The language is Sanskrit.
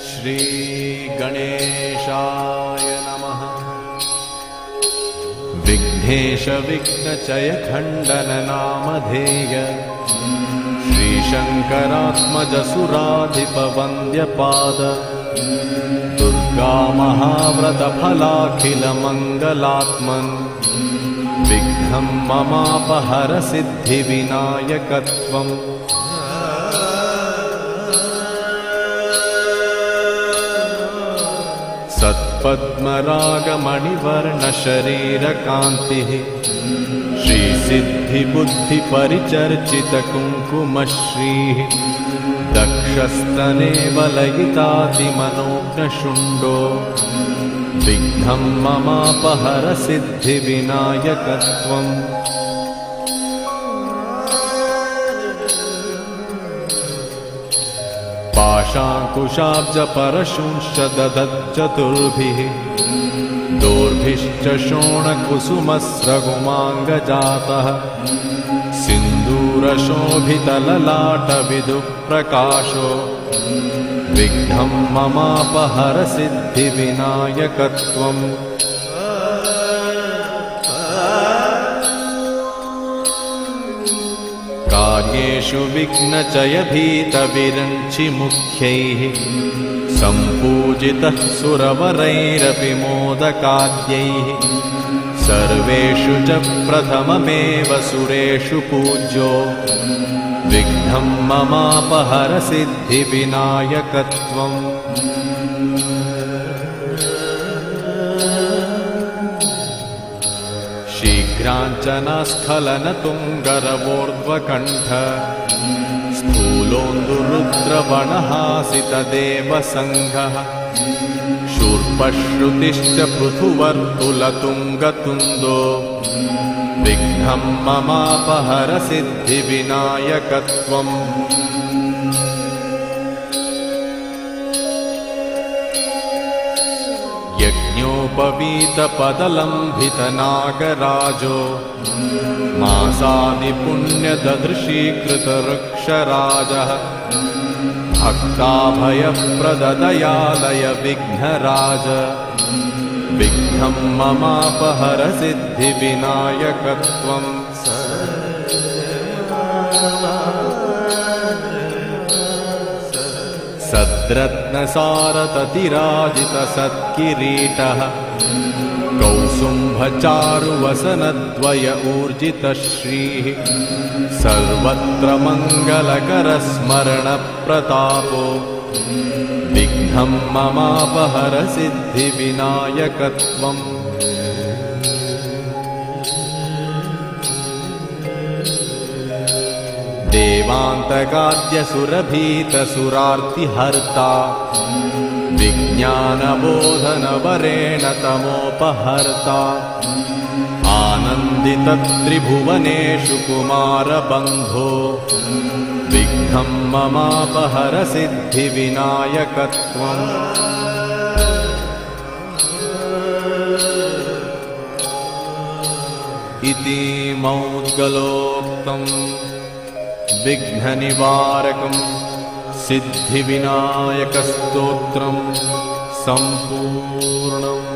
श्री गणेशाय नमः। विघ्नेश विघ्नचय खण्डन नामधेय श्रीशङ्करात्मज सुराधिप वन्द्यपाद दुर्गा महाव्रत फलाखिल मङ्गलात्मन् विघ्नं ममापहर सिद्धि विनायकत्वम् सत्पद्मरागमणिवर्ण शरीरकान्तिः श्रीसिद्धिबुद्धिपरिचर्चित कुङ्कुमश्रीः दक्षस्तने वलयितातिमनोज्ञशुण्डो विघ्नं ममापहर सिद्धिविनायकत्वम् पाशाङ्कुशाब्जपरशुंश्च ददच्चतुर्भिः दोर्भिश्च शोणकुसुमस्रगुमाङ्गजातः सिन्दूरशोभितललाटविदुःप्रकाशो विघ्नं ममापहर सिद्धिविनायकत्वम् कार्येषु विघ्नचयभीतविरञ्चिमुख्यैः सम्पूजितः सुरवरैरपि मोदकाद्यैः सर्वेषु च प्रथममेव सुरेषु पूज्यो विघ्नं ममापहर सिद्धिविनायकत्वम् शीघ्राञ्चनास्खलनतुङ्गरवोर्ध्वकण्ठ स्थूलोन्दुरुद्रवणहासितदेवसङ्घः शूर्पश्रुतिश्च पृथुवर्तुलतुङ्गतुन्दो विघ्नं ममापहर सिद्धिविनायकत्वम् यज्ञोपवीतपदलम्भितनागराजो मासादिपुण्यददृशीकृतवृक्षराजः भक्ताभयप्रददयालय विघ्नराज विघ्नं ममापहर सिद्धिविनायकत्वम् सद्रत्नसारततिराजितसत्किरीटः कौसुम्भचारुवसनद्वय ऊर्जितश्रीः सर्वत्र मङ्गलकरस्मरणप्रतापो विघ्नं ममापहर सिद्धिविनायकत्वम् देवान्तकाद्यसुरभीतसुरार्तिहर्ता विज्ञानबोधनवरेण तमोपहर्ता आनन्दितत्रिभुवनेषु कुमारबन्धो विघ्नं ममापहर सिद्धिविनायकत्वम् इति मौद्गलोक्तम् विघ्ननिवारकम् सिद्धिविनायकस्तोत्रम् सम्पूर्णम्।